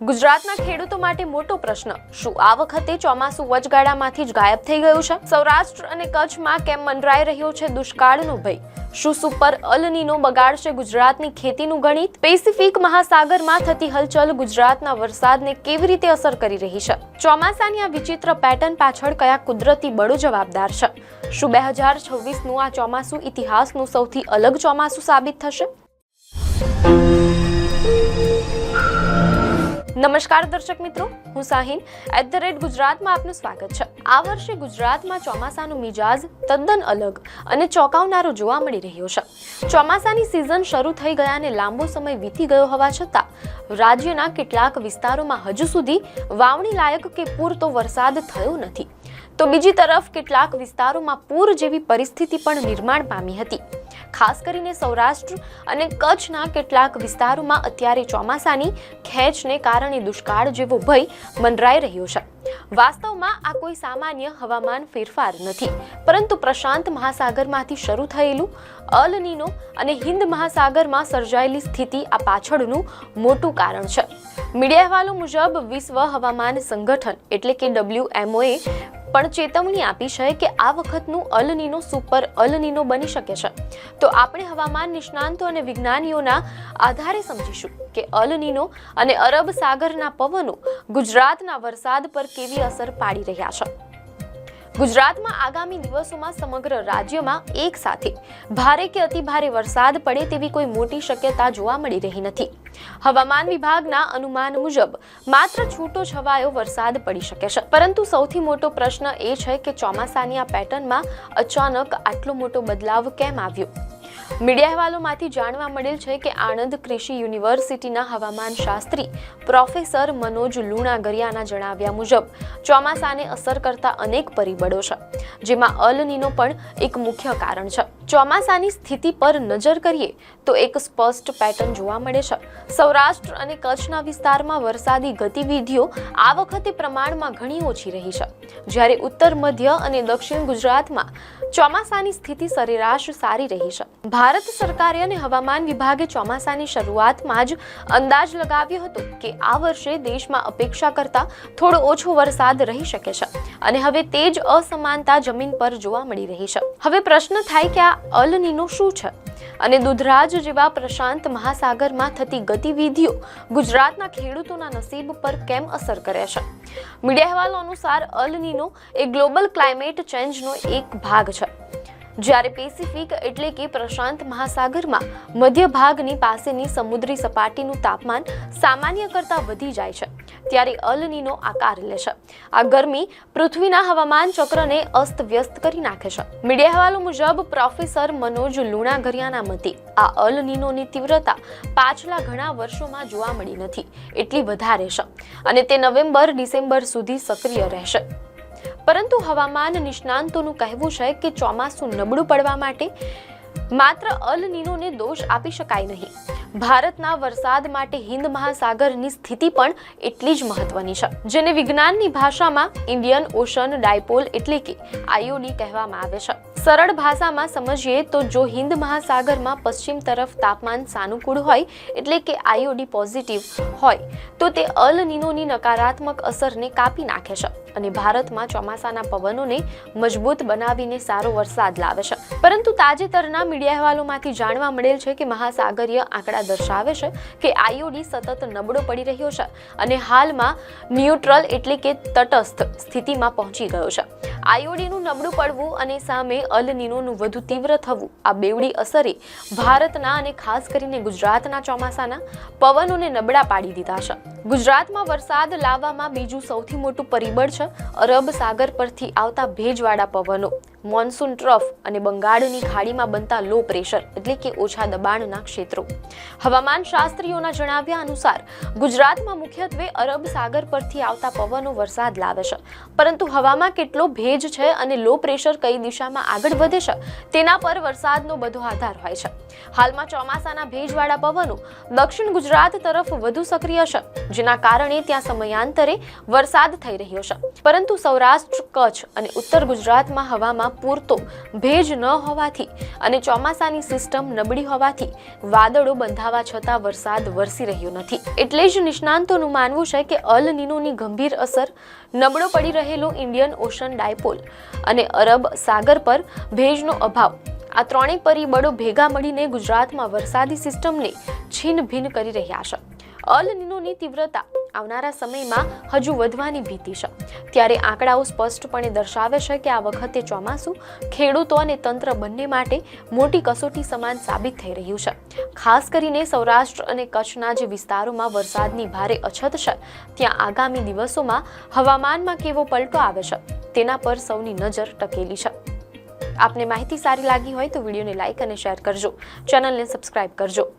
ગુજરાતના ખેડૂતો માટે મોટો પ્રશ્ન, શું આ વખતે ચોમાસું વચગાળામાંથી જ ગાયબ થઈ ગયું છે? સૌરાષ્ટ્ર અને કચ્છમાં કેમ મંડરાઈ રહ્યો છે દુષ્કાળનો ભય? શું સુપર અલ નીનો બગાડશે ગુજરાતની ખેતીનું ગણિત? પેસિફિક મહાસાગરમાં થતી હલચલ ગુજરાતના વરસાદને કેવી રીતે અસર કરી રહી છે? ચોમાસાની આ વિચિત્ર પેટર્ન પાછળ કયા કુદરતી બળો જવાબદાર છે? શું 2026નું આ ચોમાસું ઇતિહાસનું સૌથી અલગ ચોમાસું સાબિત થશે? નમસ્કાર દર્શક મિત્રો, હું સાહિન @ગુજરાતમાં આપનું સ્વાગત છે. આ વર્ષે ગુજરાતમાં ચોમાસાનો મિજાજ તદ્દન અલગ અને ચોંકાવનારો જોવા મળી રહ્યો છે. ચોમાસાની સિઝન શરૂ થઈ ગયાને લાંબો સમય વીતી ગયો હોવા છતાં રાજ્યના કેટલાક વિસ્તારોમાં હજુ સુધી વાવણી લાયક કે પૂરતો વરસાદ થયો નથી. તો બીજી તરફ કેટલાક વિસ્તારોમાં પૂર જેવી પરિસ્થિતિ પણ નિર્માણ પામી હતી. ખાસ કરીને સૌરાષ્ટ્ર અને કચ્છના કેટલાક વિસ્તારોમાં અત્યારે ચોમાસાની ખેંચને કારણે દુષ્કાળ જેવો ભય મંડરાઈ રહ્યો છે. વાસ્તવમાં આ કોઈ સામાન્ય હવામાન ફેરફાર નથી, પરંતુ પ્રશાંત મહાસાગરમાંથી શરૂ થયેલું અલ નીનો અને હિન્દ મહાસાગરમાં સર્જાયેલી સ્થિતિ આ પાછળનું મોટું કારણ છે. મીડિયા અહેવાલો મુજબ વિશ્વ હવામાન સંગઠન એટલે કે WMOએ પણ ચેતવણી આપી છે કે આ વખતનું અલ નીનો સુપર અલ નીનો બની શકે છે. તો આપણે હવામાન નિષ્ણાંતો અને વિજ્ઞાનીઓના આધારે સમજીશું કે અલ નીનો અને અરબ સાગરના પવનો ગુજરાતના વરસાદ પર કેવી અસર પાડી રહ્યા છે. ગુજરાતમાં આગામી દિવસોમાં સમગ્ર રાજ્યમાં એક સાથે ભારે કે અતિભારે વરસાદ પડે તેવી કોઈ મોટી શક્યતા જોવા મળી રહી નથી. હવામાન વિભાગના અનુમાન મુજબ માત્ર છૂટો છવાયો વરસાદ પડી શકે છે. પરંતુ સૌથી મોટો પ્રશ્ન એ છે કે ચોમાસાની આ પેટર્નમાં અચાનક આટલો મોટો બદલાવ કેમ આવ્યો? મીડિયા અહેવાલોમાંથી જાણવા મળેલ છે કે આણંદ કૃષિ યુનિવર્સિટીના હવામાન શાસ્ત્રી પ્રોફેસર મનોજ લુણાગરિયાના જણાવ્યા મુજબ ચોમાસાને અસર કરતા અનેક પરિબળો છે, જેમાં અલ નીનો પણ એક મુખ્ય કારણ છે. ચોમાસાની સ્થિતિ પર નજર કરીએ તો એક સ્પષ્ટ પેટર્ન જોવા મળે છે. સૌરાષ્ટ્ર અને કચ્છના વિસ્તારમાં વરસાદી ગતિવિધિઓ આ વખતે પ્રમાણમાં ઘણી ઓછી રહી છે, જ્યારે ઉત્તર મધ્ય અને દક્ષિણ ગુજરાતમાં ચોમાસાની સ્થિતિ સરેરાશ સારી રહી છે. ભારત સરકારે અને હવામાન વિભાગે ચોમાસાની શરૂઆતમાં જ અંદાજ લગાવ્યો હતો કે આ વર્ષે દેશમાં અપેક્ષા કરતા થોડો ઓછો વરસાદ રહી શકે છે, અને હવે તે જ અસમાનતા જમીન પર જોવા મળી રહી છે. હવે પ્રશ્ન થાય કે આ અલ નીનો શું છે અને દુધરાજ જેવા પ્રશાંત મહાસાગરમાં થતી ગતિવિધિઓ ગુજરાતના ખેડૂતોના નસીબ પર કેમ અસર કરે છે? મીડિયા અહેવાલો અનુસાર અલ નીનો એ ગ્લોબલ ક્લાઇમેટ ચેન્જનો એક ભાગ છે. જ્યારે પેસિફિક એટલે કે પ્રશાંત મહાસાગરમાં મધ્ય ભાગની પાસેની સમુદ્રી સપાટીનું તાપમાન સામાન્ય કરતાં વધી જાય છે, ત્યારે અલ નીનો આકાર લે છે. આ ગરમી પૃથ્વીના હવામાન ચક્રને અસ્તવ્યસ્ત કરી નાખે છે. મીડિયા અહેવાલો મુજબ પ્રોફેસર મનોજ લુણાગરિયાના મતે આ અલ નીનોની તીવ્રતા પાછલા ઘણા વર્ષોમાં જોવા મળી નથી એટલી વધારે છે, અને તે નવેમ્બર-ડિસેમ્બર સુધી સક્રિય રહેશે. પરંતુ હવામાન નિષ્ણાંતોનું કહેવું છે કે ચોમાસું નબળું પડવા માટે માત્ર અલ નીનોને દોષ આપી શકાય નહીં. ભારતના વરસાદ માટે હિન્દ મહાસાગરની સ્થિતિ પણ એટલી જ મહત્વની છે, જેને વિજ્ઞાનની ભાષામાં ઇન્ડિયન ઓશન ડાયપોલ એટલે કે IOD કહેવામાં આવે છે. સરળ ભાષામાં સમજીએ તો જો હિન્દ મહાસાગરમાં પશ્ચિમ તરફ તાપમાન સાનુકૂળ હોય એટલે કે IOD પોઝિટિવ હોય તો તે અલ નીનોની નકારાત્મક અસરને કાપી નાખે છે અને ભારતમાં ચોમાસાના પવનોને મજબૂત બનાવીને સારો વરસાદ લાવે છે. પરંતુ તાજેતરના મીડિયા અહેવાલોમાંથી જાણવા મળેલ છે કે મહાસાગરીય આંકડા દર્શાવે છે કે IOD સતત નબળો પડી રહ્યો છે અને હાલમાં ન્યુટ્રલ એટલે કે તટસ્થ સ્થિતિમાં પહોંચી ગયો છે. IODનું નબળું પડવું અને સામે અલ નીનોનું વધુ તીવ્ર થવું, આ બેવડી અસરે ભારતના અને ખાસ કરીને ગુજરાતના ચોમાસાના પવનોને નબળા પાડી દીધા છે. ગુજરાતમાં વરસાદ લાવવામાં બીજું સૌથી મોટું પરિબળ છે અરબ સાગર પરથી આવતા ભેજવાળા પવનો, મોન્સૂન ટ્રફ અને બંગાળની ખાડીમાં બનતા લો પ્રેશર એટલે કે ઓછા દબાણના ક્ષેત્રો. હવામાન શાસ્ત્રીઓના જણાવ્યા અનુસાર ગુજરાતમાં મુખ્યત્વે અરબ સાગર પરથી આવતા પવનો વરસાદ લાવે છે, પરંતુ હવામાં કેટલો ભેજ છે અને લો પ્રેશર કઈ દિશામાં આગળ વધે છે તેના પર વરસાદનો બધો આધાર હોય છે. હાલમાં ચોમાસાના ભેજવાળા પવનો દક્ષિણ ગુજરાત તરફ વધુ સક્રિય છે, જેના કારણે ત્યાં સમયાંતરે વરસાદ થઈ રહ્યો છે. પરંતુ સૌરાષ્ટ્ર, કચ્છ અને ઉત્તર ગુજરાતમાં હવામાં પૂરતો ભેજ ન હોવાથી અને ચોમાસાની સિસ્ટમ નબળી હોવાથી વાદળો બંધાવા છતાં વરસાદ વરસી રહ્યો નથી. એટલે જ નિષ્ણાંતોનું માનવું છે કે અલ નીનોની ગંભીર અસર, નબળો પડી રહેલો ઇન્ડિયન ઓશન ડાયપોલ અને અરબ સાગર પર ભેજનો અભાવ, આ ત્રણેય પરિબળો ભેગા મળીને ગુજરાતમાં વરસાદી સિસ્ટમને છીન ભીન કરી રહ્યા છે. અલ નીનોની તીવ્રતા આવનારા સમયમાં હજુ વધવાની ભીતિ છે. ત્યારે આંકડાઓ સ્પષ્ટપણે દર્શાવે છે કે આ વખતે ચોમાસું ખેડૂતો અને તંત્ર બંને માટે મોટી કસોટી સમાન સાબિત થઈ રહ્યું છે. ખાસ કરીને સૌરાષ્ટ્ર અને કચ્છના જે વિસ્તારોમાં વરસાદની ભારે અછત છે, ત્યાં આગામી દિવસોમાં હવામાનમાં કેવો પલટો આવે છે તેના પર સૌની નજર ટકેલી છે. આપને માહિતી સારી લાગી હોય તો વિડીયોને લાઇક અને શેર કરજો, ચેનલને સબસ્ક્રાઇબ કરજો.